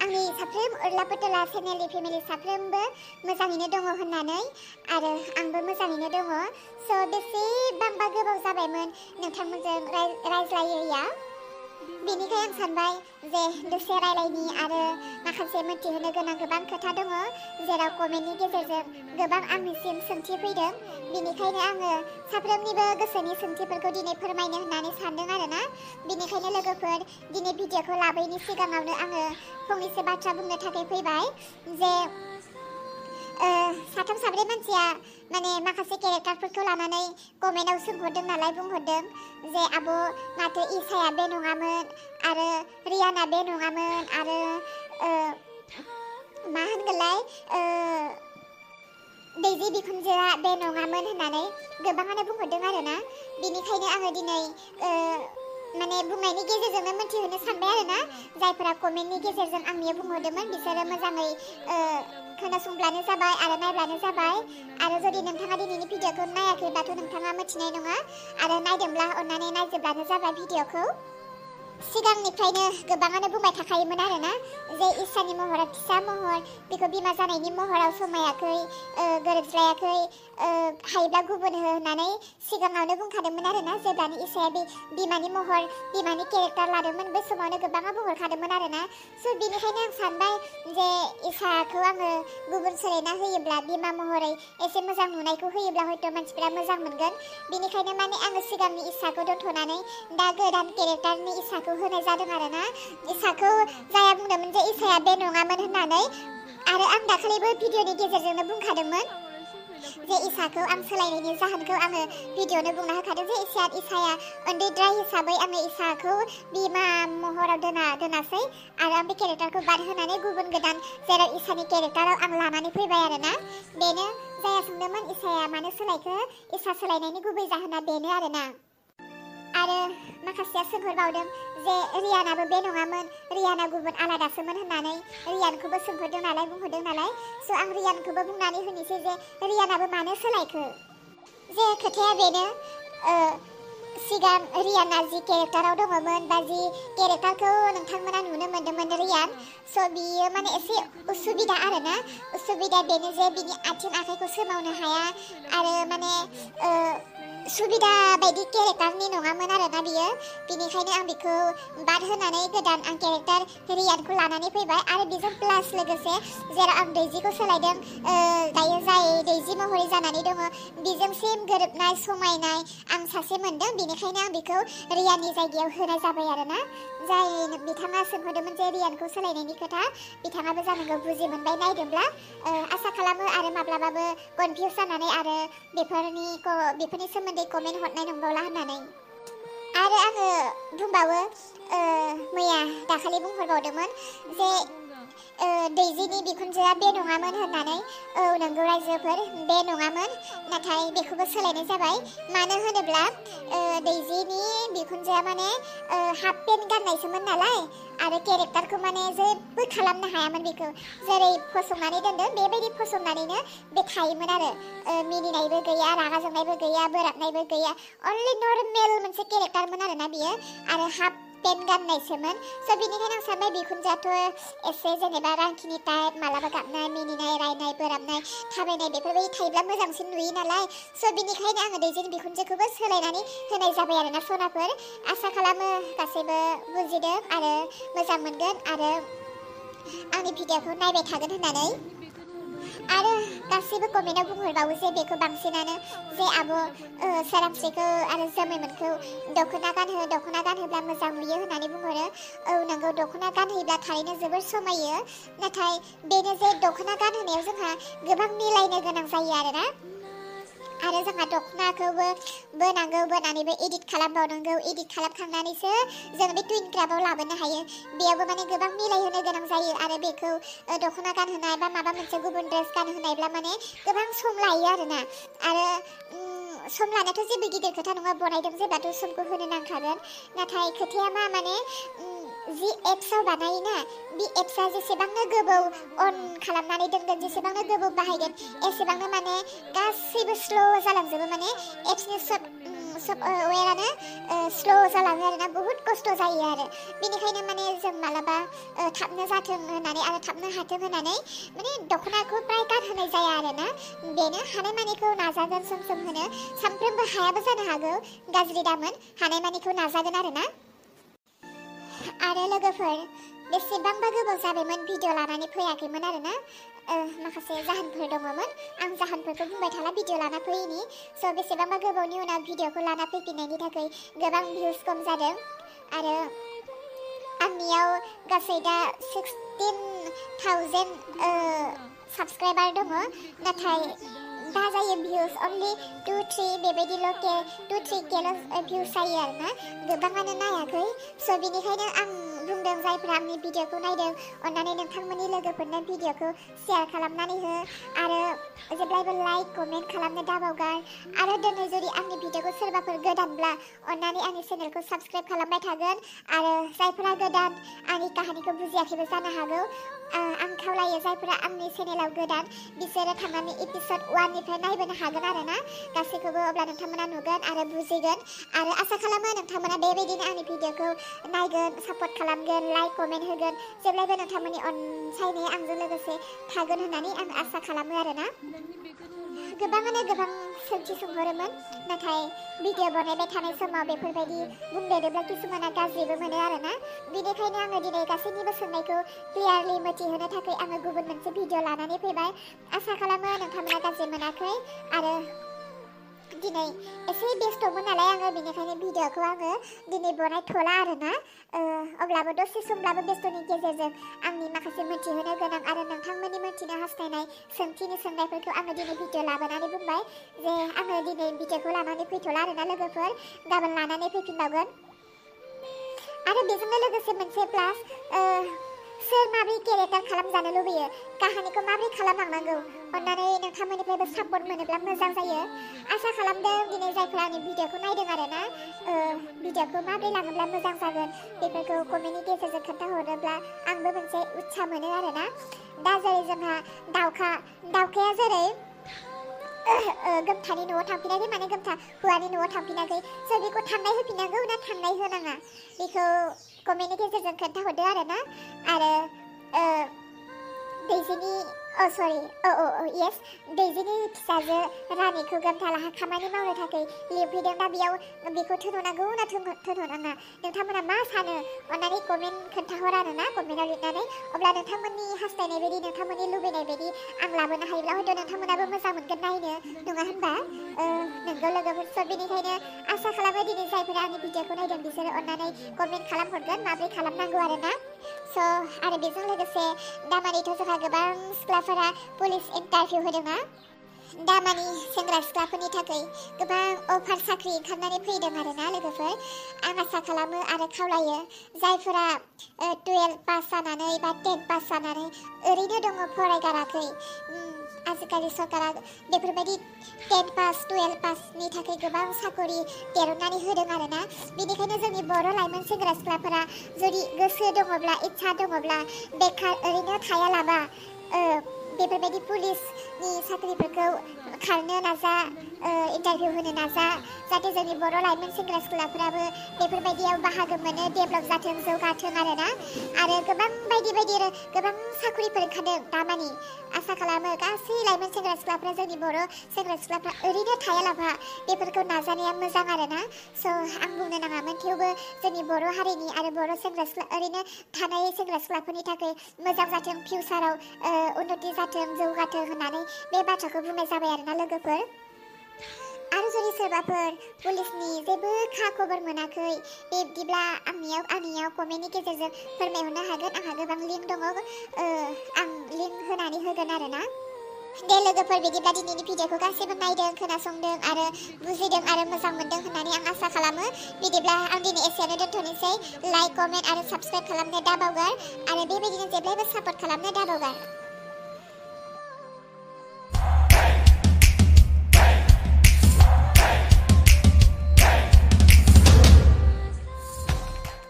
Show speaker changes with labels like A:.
A: आंनि साफ्रोम उर्ला पुतला चेनेलनि फेमिलि साफ्रोमबो मोजाङैनो दङ होननानै आरो आंबो मोजाङैनो दङ। स' बेसेबांबा गोबाव जाबायमोन नोंथांमोनजों रायज्लायैया। बेनिखाय आं सानबाय जे दसे रायलायनि आरो माखासे मिथिहोनो गोनां गोबां खोथा दङ जेराव कमेन्टनि गेजेरजों गोबां आंनिसिम सोंथि फैदों। बेनिखायनो आङो साफ्रोमनिबो गोसोनि सोंथिफोरखौ दिनै फोरमायनो होननानै सानदों आरोना। बेनिखायनो लोगोफोर दिनै भिडिअखौ लाबोयैनि सिगाङावनो आङो फंनैसो बाथ्रा बुंनो थाखाय फैबाय जे साथाम साब्रै मानसिया माने माखासे केरेक्टारफोरखौ लानानै कमेन्टआव सोंहरदों नालाय बुंहरदों जे आब' माथो इसाया बे नङामोन आरो रियाना बे नङामोन आरो मा होनगोनलाय दैजि बिखुनजोआ बे नङामोन होननानै गोबाङानो बुंहरदों आरोना। बेनिखायनो आङो दिनै माने बुंनायनि गेजेरजोंनो मिथिहोनो सानबाय आरोना। जायफोरा कमेन्टनि गेजेरजों आंनियाव बुंहरदोंमोन बिसोरो मोजाङै खोनासंब्लानो जाबाय आरो नायब्लानो जाबाय। आरो जुदि नोंथाङा दिनैनि भिडिअखौ नायाखैब्लाथ' नोंथाङा मिथिनाय नङा आरो नायदोंब्ला अन्नानै नायजोबब्लानो जाबाय भिडिअखौ। सिगांनिफ्रायनो गोबाङानो बुंबाय थाखायोमोन आरोना जे इसानि महरा फिसा महर, बेखौ बिमा जानायनि महराव समायाखै, गोरोबज्लायाखै, हायोब्ला गुबुन हो होननानै सिगाङावनो बुंखादोंमोन आरोना। जेब्लानो इसाया बे बिमानि महर, बिमानि केरेक्टार लादोंमोन बे समावनो गोबाङा बुंहरखादोंमोन आरोना। स' बेनिखायनो आं सानबाय जे इसाखौ आङो गुबुन सोलायना होयोब्ला बिमा महरै एसे मोजां नुनायखौ होयोब्ला हयथ' मानसिफोरा मोजां मोनगोन। बेनिखायनो माने आङो सिगांनि इसाखौ दोनथ'नानै दा गोदान केरेक्टारनि इसाखौ होनाय जादों आरोना। इसाखौ जाया बुंदोंमोन जे इसाया बे नङामोन होननानै आरो आं दाखालिबो भिडिअनि गेजेरजोंनो बुंखादोंमोन जे इसाखौ आं सोलायनायनि जाहोनखौ आङो भिडिअनो बुंना होखादों जे इसाया उन्दैद्राय हिसाबै आङो इसाखौ बिमा महराव दोनासै आरो आं बे केरेक्टारखौ बाद होनानै गुबुन गोदान जेराव इसानि केरेक्टाराव आं लानानै फैबाय आरोना। बेनो जाया सोंदोंमोन इसाया मानो सोलायखो, इसा सोलायनायनि गुबै जाहोना बेनो आरोना। आरो माखासेया सोंहरबावदों जे रियानाबो बे नङामोन, रियाना गुबुन आलादासोमोन होननानै रियानखौबो सोंहरदों नालाय बुंहरदों नालाय। स' आं रियानखौबो बुंनानै होनोसै जे रियानाबो मानो सोलायखो। जे खोथाया बेनो सिगां रियाना जि केरेक्टाराव दङमोन बा जि केरेक्टारखौ नोंथांमोना नुनो मोन्दोंमोन रियान, स' बियो माने एसे उसुबिदा आरोना। उसुबिदा बेनो जे बिनि आथिं आखाइखौ सोमावनो हाया आरो माने सुबिदा बायदि केरेक्टारनि नङामोन आरोना बियो। बेनिखायनो आं बेखौ बाद होनानै गोदान आं केरेक्टार रियानखौ लानानै फैबाय आरो बेजों प्लास लोगोसे जेराव आं दैजिखौ सोलायदों, दायो जाय दैजि महरै जानानै दङ बेजों सेम गोरोबनाय समायनाय आं सासे मोनदों। बेनिखायनो आं बेखौ रियाननि जायगायाव होनाय जाबाय आरोना। जाय बिथाङा सोंहरदोंमोन जे रियानखौ सोलायनायनि खोथा, बिथाङाबो जानांगौ बुजि मोनबाय नायदोंब्ला। आसा खालामो आरो माब्लाबाबो कनफिउस जानानै आरो बेफोरनि सोमोन्दै कमेन्ट हरनाय नंबावला होननानै। आरो आङो बुंबावो मैया दाखालि बुंहरबावदोंमोन जे दैजिनि बिखुनजोआ बे नङामोन होननानै। औ नंगौ रायजोफोर, बे नङामोन, नाथाय बेखौबो सोलायनाय जाबाय। मानो होनोब्ला दैजिनि बिखुनजोआ माने हाफ पेन्ट गाननायसोमोन नालाय आरो केरेक्टारखौ माने जेबो खालामनो हायामोन। बेखौ जेरै फसंनानै दोनदों बेबायदि फसंनानैनो बे थायोमोन आरो मिनिनायबो गैया, रागा जोंनायबो गैया, बोराबनायबो गैया, अनलि नर्मेल मोनसे केरेक्टारमोन आरोना बियो आरो हाफ पेन्ट गाननायसोमोन। स' बेनिखायनो आं सानबाय बिखुनजोआथ' एसे जेनेबा रांखिनि टाइप, मालाबा गाबनाय, मिनिनाय, रायनाय, बोराबनाय, थाबायनाय बेफोरबायदि थायोब्ला मोजांसिन नुयो नालाय। स' बेनिखायनो आङो दैजिनि बिखुनजोखौबो सोलायनानै होनाय जाबाय आरोना सनाफोर। आसा खालामो गासैबो बुजिदों आरो मोजां मोनगोन आरो आंनि भिडिअखौ नायबाय थागोन होननानै। आरो गासैबो कमेन्टआव बुंहरबावो जे बेखौ बांसिनानो जे आब' सोरांस्रिखौ आरो जोमैमोनखौ दख'ना गानहोब्ला मोजां नुयो होननानै बुंहरो। औ नंगौ, दख'ना गानहोयोब्ला थारैनो जोबोर समायो। नाथाय बेनो जे दख'ना गानहोनायाव जोंहा गोबां मिलायनो गोनां जायो आरोना। आरो जोंहा दख'नाखौबो बोनांगौ, बोनानैबो एडिट खालामबावनांगौ, एडिट खालामखांनानैसो जों बे टुइन क्राफ्टआव लाबोनो हायो। बेयावबो माने गोबां मिलायहोनो गोनां जायो आरो बेखौ दख'ना गानहोनाय बा माबा मोनसे गुबुन ड्रेस गानहोनायब्ला माने गोबां सम लायो आरोना। आरो सम लानायाथ' जेबो गिदिर खोथा नङा, बनायदों जेब्लाथ' समखौ होनो नांखागोन। नाथाय खोथाया माने जि एप्सआव बानायोना बे एप्सआ जेसेबांनो गोबाव अन खालामनानै दोनगोन, जेसेबांनो गोबाव बाहायगोन एसेबांनो माने गासैबो स्ल' जालांजोबो। माने एप्सनि सफ्टवेयारानो स्ल' जालाङो आरोना बुहुत खस्थ' जायो आरो बेनिखायनो माने जों मालाबा थाबनो जाथों होननानै आरो थाबनो हाथों होननानै माने दख'नाखौ प्राय गानहोनाय जाया आरोना बेनो हानायमानिखौ नाजागोन सम सम होनो सानफ्रोमबो हायाबो जानो हागौ गाज्रि दामोन हानायमानिखौ नाजागोन आरोना आरो लोगोफोर बेसेबांबा गोबाव जाबायमोन भिडिअ लानानै फैयाखैमोन आरोना माखासे जाहोनफोर दङमोन आं जाहोनफोरखौ बुंबाय थाला भिडिअ लाना फैयिनि स' बेसेबांबा गोबावनि उनाव भिडिअखौ लाना फैफिननायनि थाखाय गोबां भिउस खम जादों आरो आंनियाव गासै दा 16,000 साबस्क्राइबार दङ नाथाय दा जायो भिउस अनलि 2-3 बेबायदिल' 2-3Kल' भिउस जायो आरोना गोबाङानो नायाखै स' बेनिखायनो आं बुंदों जायफ्रा आंनि भिडिअखौ नायदों अन्नानै नोंथांमोननि लोगोफोरनो भिडिअखौ शेयार खालामनानै हो आरो जेब्लायबो लाइक कमेन्ट खालामनो दाबावगार आरो दिनै जुदि आंनि भिडिअखौ सोरबाफोर गोदानब्ला अन्नानै आंनि चेनेलखौ साबस्क्राइब खालामबाय थागोन आरो जायफोरा गोदान आंनि काहानिखौ बुजियाखैबो जानो हागौ आं खावलायो जायफोरा आंनि चेनेलाव गोदान बिसोरो थांनानै एपिसड 1 निफ्राय नायबोनो हागोन आरोना गासैखौबो अब्ला नोंथांमोना नुगोन आरो बुजिगोन आरो आसा खालामो नोंथांमोना बेबायदिनो आंनि भिडिअखौ नायगोन सापर्ट खालामगोन लाइक कमेन्ट होगोन जेब्लायबो नोंथांमोननि अनसायनाया आंजों लोगोसे थागोन होननानै आं आसा खालामो आरोना गोबाङानो गोबां सोंथि सोंहरोमोन नाथाय भिडिअ बनायबाय थानाय समाव बेफोरबायदि बुंदेरोब्ला किसुमाना गाज्रिबो मोनो आरोना बेनिखायनो आङो दिनै गासैनिबो सोंनायखौ क्लियारलि मिथिहोनो थाखाय आङो गुबुन मोनसे भिडिअ लानानै फैबाय आसा खालामो नोंथांमोना गाज्रि मोनाखै आरो दिनै एसे बेस्थ'मोन नालाय आङो बेनिखायनो भिडिअखौ आङो दिनै बनायथ'ला आरोना अब्लाबो दसे समब्लाबो बेस्थ'नि गेजेरजों आंनि माखासे मिथिहोनो गोनां आरो नोंथांमोननि मिथिनो हास्थायनाय सोंथिनि सोंनायफोरखौ आङो दिनै भिडिअ लाबोनानै बुंबाय जे आङो दिनै भिडिअखौ लानानै फैथ'ला आरोना लोगोफोर गाबोन लानानै फैफिनबावगोन आरो बेजोंनो लोगोसे मोनसे प्लास सोर माबोरै केरेक्टार खालामजानो लुबैयो काहानिखौ माबोरै खालामलांनांगौ अन्नानै नोंथांमोननिफ्रायबो सापर्ट मोनोब्ला मोजां जायो आसा खालामदों दिनै जायफ्रा आंनि भिडिअखौ नायदों आरोना भिडिअखौ माबोरै लाङोब्ला मोजां जागोन बेफोरखौ कमेन्टनि गेजेरजों खोन्थाहरोब्ला आंबो मोनसे उत्सा मोनो आरोना दा जेरै जोंहा दाउखाया जेरै गोमथानि न'आव थांफिनाखै माने गोमथा हौवानि न'आव थांफिनाखै जों बेखौ थांनाय होफिननांगौ ना थांनाय होनाङा बेखौ कमेन्टनि गेजेरजों खोन्थाहरदो आरोना आरो दैजिनि येस दैजिनि फिसाजो रानिखौ गोमथालाहा खामानि मावनो थाखाय लिंफैदों दा बेयाव बेखौ थोनहरनांगौ ना थोनहरनाङा नोंथांमोना मा सानो अन्नानै कमेन्ट खोन्थाहर आरोना कमेन्टआव लिरनानै अब्ला नोंथांमोननि हास्थायनाय बायदि नोंथांमोननि लुबैनाय बायदि आं लाबोनो हायोब्ला हयथ' नोंथांमोनाबो मोजां मोनगोन नायनो नङा होनबा नोंगौ लोगोफोर स' बेनिखायनो आसा खालामो दिनै जायफोरा आंनि भिडिअखौ नायदों बिसोरो अन्नानै कमेन्ट खालामहरगोन माबोरै खालामनांगौ आरोना स' आरो बेजों लोगोसे दामानिथ' जोंहा गोबां सिख्लाफोरा पुलिस इन्टारभिउ होदोंना दामानि सेंग्रा सिख्लाफोरनि थाखाय गोबां अफार साख्रि ओंखारनानै फैदों आरोना लोगोफोर आं आसा खालामो आरो खावलायो जायफोरा 12 पास जानानै बा 10 पास जानानै ओरैनो दङ फरायगाराखै आजिखालि सरकारा बेफोरबायदि 10 पास 12 पासनि थाखाय गोबां साकरि दिरुननानै होदों आरोना बेनिखायनो जोंनि बर' लाइमोन सेंग्रा सिख्लाफोरा जुदि गोसो दङब्ला इच्छा दङब्ला बेखार ओरैनो थायालाबा बेफोरबायदि पुलिसनि साख्रिफोरखौ खारनो नाजा इन्टारभिउ होनो नाजा जाहाथे जोंनि बर' लाइमोन सेंग्रा सिख्लाफोराबो बेफोरबायदियाव बाहागो मोनो डेभेलप जाथों जौगाथों आरोना आरो गोबां बायदि गोबां साख्रिफोर ओंखारदों दामानि आसा खालामो गासै लाइमोन सेंग्रा सिख्लाफ्रा जोंनि बर' सेंग्रा सिख्लाफ्रा ओरैनो थायालाबा बेफोरखौ नाजानाया मोजां आरोना स' आं बुंनो नाङामोन थेवबो जोंनि बर' हारिनि आरो बर' सेंग्रा सिख्ला ओरैनो थानाय सेंग्रा सिख्लाफोरनि थाखाय मोजां जाथों फिउचाराव उन्नति जाथों जौगाथों होननानै बे बाथ्राखौ बुंनाय जाबाय आरोना लोगोफोर आरो जुदि सोरबाफोर पुलिसनि जेबो खबर मोनाखै बिब्दिब्ला आंनियाव कमेन्टनि गेजेरजों फोरमायहरनो हागोन आंहा गोबां लिंक दङ आं लिंक होनानै होगोन आरोना दे लोगोफोर बिदिब्ला दिनैनि भिडिअखौ गासैबो नायदों खोनासंदों आरो बुजिदों आरो मोजां मोनदों होननानै आं आसा खालामो बिदिब्ला आं दिनै एसेयावनो दोनथ'नोसै लाइक कमेन्ट आरो साबस्क्राइब खालामनो दाबावगार आरो बेबायदिनो जेब्लायबो सापर्ट खालामनो दाबावगार